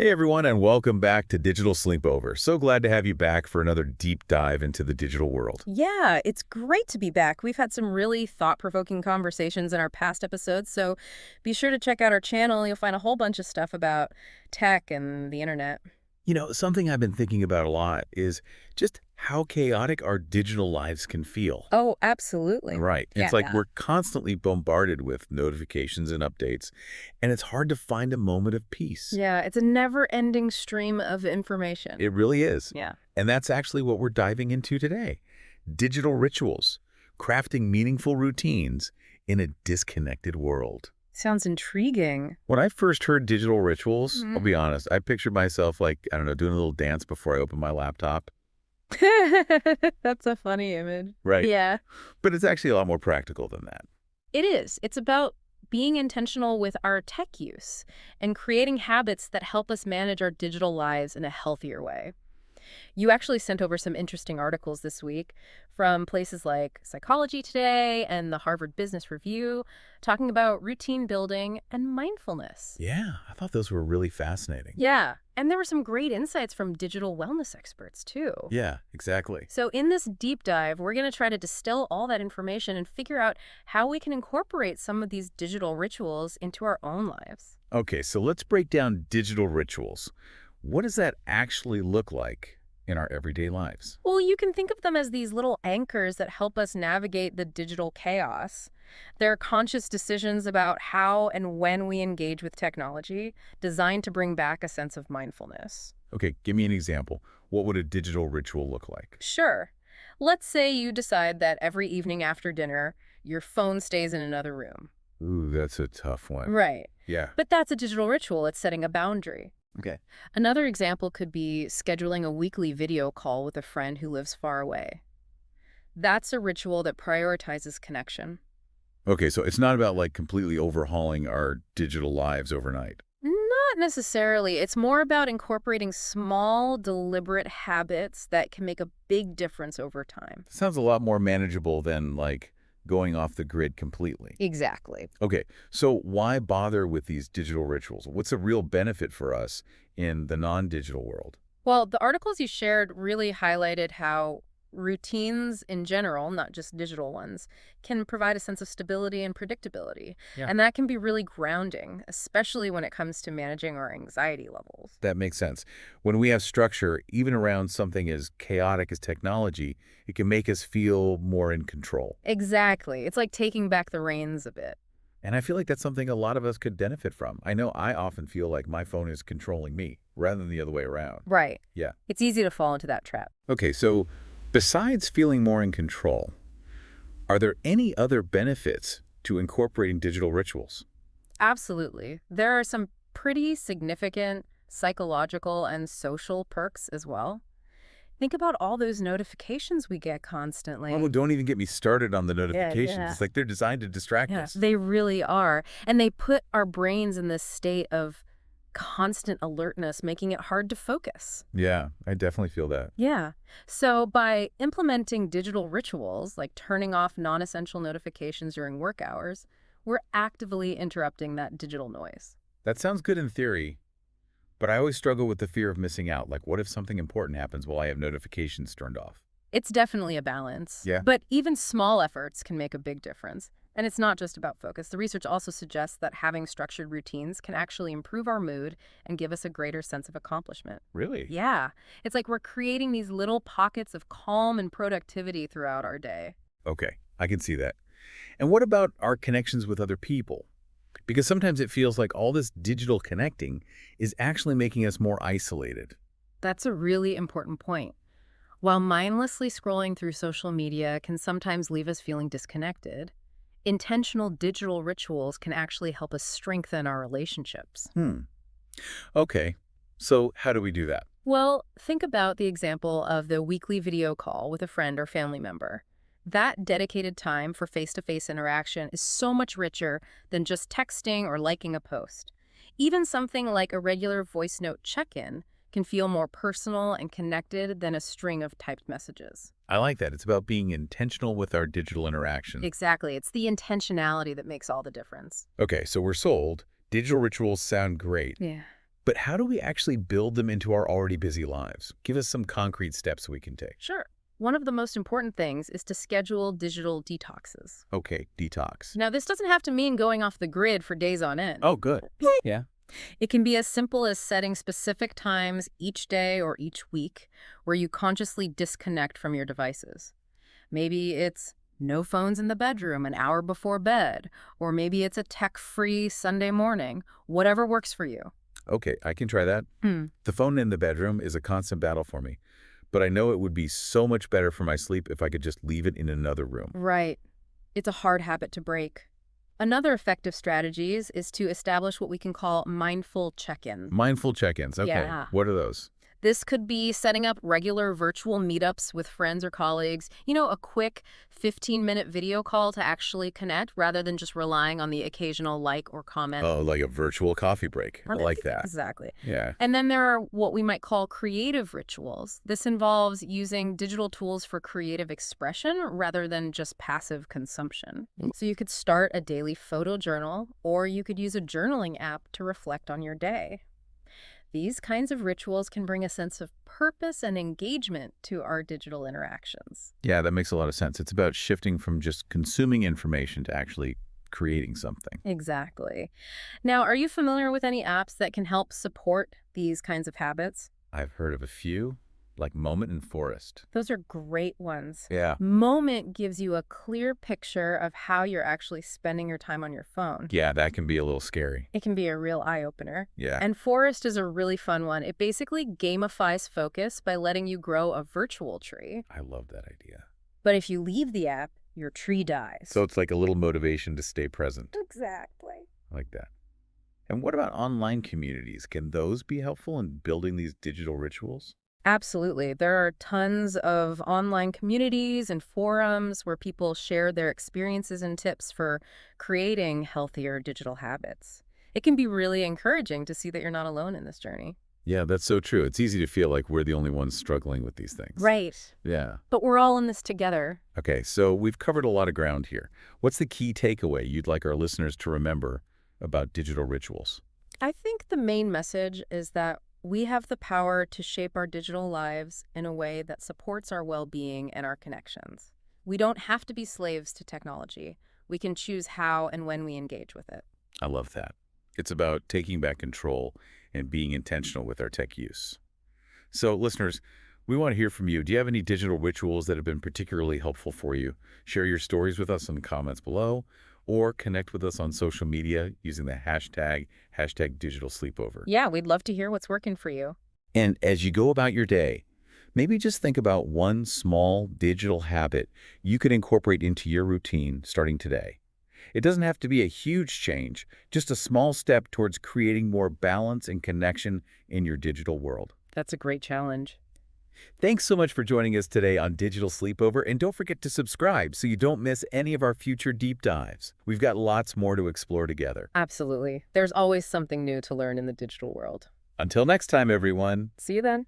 Hey everyone, and welcome back to Digital Sleepover. So glad to have you back for another deep dive into the digital world. Yeah, it's great to be back. We've had some really thought-provoking conversations in our past episodes, so be sure to check out our channel. You'll find a whole bunch of stuff about tech and the internet. Something I've been thinking about a lot is just how chaotic our digital lives can feel. Oh, absolutely. Right. It's Yeah, like yeah. we're constantly bombarded with notifications and updates, and it's hard to find a moment of peace. Yeah, it's a never-ending stream of information. It really is. Yeah. And that's actually what we're diving into today. Digital rituals, crafting meaningful routines in a disconnected world. Sounds intriguing. When I first heard digital rituals, I'll Mhm. be honest, I pictured myself like, I don't know, doing a little dance before I open my laptop. That's a funny image. Right. Yeah. But it's actually a lot more practical than that. It is. It's about being intentional with our tech use and creating habits that help us manage our digital lives in a healthier way. You actually sent over some interesting articles this week from places like Psychology Today and the Harvard Business Review talking about routine building and mindfulness. Yeah, I thought those were really fascinating. Yeah, and there were some great insights from digital wellness experts, too. Yeah, exactly. So in this deep dive, we're going to try to distill all that information and figure out how we can incorporate some of these digital rituals into our own lives. Okay, so let's break down digital rituals. What does that actually look like in our everyday lives? Well, you can think of them as these little anchors that help us navigate the digital chaos. They're conscious decisions about how and when we engage with technology, designed to bring back a sense of mindfulness. Okay, give me an example. What would a digital ritual look like? Sure. Let's say you decide that every evening after dinner, your phone stays in another room. Ooh, that's a tough one. Right. Yeah. But that's a digital ritual. It's setting a boundary. Okay. Another example could be scheduling a weekly video call with a friend who lives far away. That's a ritual that prioritizes connection. Okay, so it's not about like completely overhauling our digital lives overnight. Not necessarily. It's more about incorporating small, deliberate habits that can make a big difference over time. Sounds a lot more manageable than like going off the grid completely. Exactly. Okay, so why bother with these digital rituals? What's the real benefit for us in the non-digital world? Well, the articles you shared really highlighted how routines in general, not just digital ones, can provide a sense of stability and predictability. Yeah. And that can be really grounding, especially when it comes to managing our anxiety levels. That makes sense. When we have structure, even around something as chaotic as technology, it can make us feel more in control. Exactly. It's like taking back the reins a bit. And I feel like that's something a lot of us could benefit from. I know I often feel like my phone is controlling me rather than the other way around. Right. Yeah. It's easy to fall into that trap. Okay, so besides feeling more in control, are there any other benefits to incorporating digital rituals? Absolutely. There are some pretty significant psychological and social perks as well. Think about all those notifications we get constantly. Oh, don't even get me started on the Yeah, notifications. yeah. It's like they're designed to distract Yeah, us. they really are. And they put our brains in this state of constant alertness, making it hard to focus. Yeah, I definitely feel that. Yeah. So by implementing digital rituals, like turning off non-essential notifications during work hours, we're actively interrupting that digital noise. That sounds good in theory, but I always struggle with the fear of missing out. Like, what if something important happens while I have notifications turned off? It's definitely a balance, Yeah. but even small efforts can make a big difference. And it's not just about focus. The research also suggests that having structured routines can actually improve our mood and give us a greater sense of accomplishment. Really? Yeah, it's like we're creating these little pockets of calm and productivity throughout our day. Okay, I can see that. And what about our connections with other people? Because sometimes it feels like all this digital connecting is actually making us more isolated. That's a really important point. While mindlessly scrolling through social media can sometimes leave us feeling disconnected, intentional digital rituals can actually help us strengthen our relationships. Okay, so how do we do that? Well, think about the example of the weekly video call with a friend or family member. That dedicated time for face-to-face interaction is so much richer than just texting or liking a post. Even something like a regular voice note check-in can feel more personal and connected than a string of typed messages. I like that. It's about being intentional with our digital interaction. Exactly. It's the intentionality that makes all the difference. Okay, so we're sold. Digital rituals sound great. Yeah. But how do we actually build them into our already busy lives? Give us some concrete steps we can take. Sure. One of the most important things is to schedule digital detoxes. Okay, detox. Now, this doesn't have to mean going off the grid for days on end. Oh, good. Yeah. It can be as simple as setting specific times each day or each week where you consciously disconnect from your devices. Maybe it's no phones in the bedroom an hour before bed, or maybe it's a tech-free Sunday morning, whatever works for you. Okay, I can try that. The phone in the bedroom is a constant battle for me, but I know it would be so much better for my sleep if I could just leave it in another room. Right. It's a hard habit to break. Another effective strategy is to establish what we can call mindful check-in. Mindful check-ins. Okay, Yeah. what are those? This could be setting up regular virtual meetups with friends or colleagues, a quick 15-minute video call to actually connect rather than just relying on the occasional like or comment. Oh, like a virtual coffee break. I like that. Exactly. Yeah. And then there are what we might call creative rituals. This involves using digital tools for creative expression rather than just passive consumption. So you could start a daily photo journal, or you could use a journaling app to reflect on your day. These kinds of rituals can bring a sense of purpose and engagement to our digital interactions. Yeah, that makes a lot of sense. It's about shifting from just consuming information to actually creating something. Exactly. Now, are you familiar with any apps that can help support these kinds of habits? I've heard of a few, like Moment and Forest. Those are great ones. Yeah. Moment gives you a clear picture of how you're actually spending your time on your phone. Yeah, that can be a little scary. It can be a real eye-opener. Yeah. And Forest is a really fun one. It basically gamifies focus by letting you grow a virtual tree. I love that idea. But if you leave the app, your tree dies. So it's like a little motivation to stay present. Exactly. I like that. And what about online communities? Can those be helpful in building these digital rituals? Absolutely. There are tons of online communities and forums where people share their experiences and tips for creating healthier digital habits. It can be really encouraging to see that you're not alone in this journey. Yeah, that's so true. It's easy to feel like we're the only ones struggling with these things. Right. Yeah. But we're all in this together. Okay, so we've covered a lot of ground here. What's the key takeaway you'd like our listeners to remember about digital rituals? I think the main message is that we have the power to shape our digital lives in a way that supports our well-being and our connections. We don't have to be slaves to technology. We can choose how and when we engage with it. I love that. It's about taking back control and being intentional with our tech use. So, listeners, we want to hear from you. Do you have any digital rituals that have been particularly helpful for you? Share your stories with us in the comments below, or connect with us on social media using the hashtag Digital Sleepover. Yeah, we'd love to hear what's working for you. And as you go about your day, maybe just think about one small digital habit you could incorporate into your routine starting today. It doesn't have to be a huge change, just a small step towards creating more balance and connection in your digital world. That's a great challenge. Thanks so much for joining us today on Digital Sleepover, and don't forget to subscribe so you don't miss any of our future deep dives. We've got lots more to explore together. Absolutely. There's always something new to learn in the digital world. Until next time, everyone. See you then.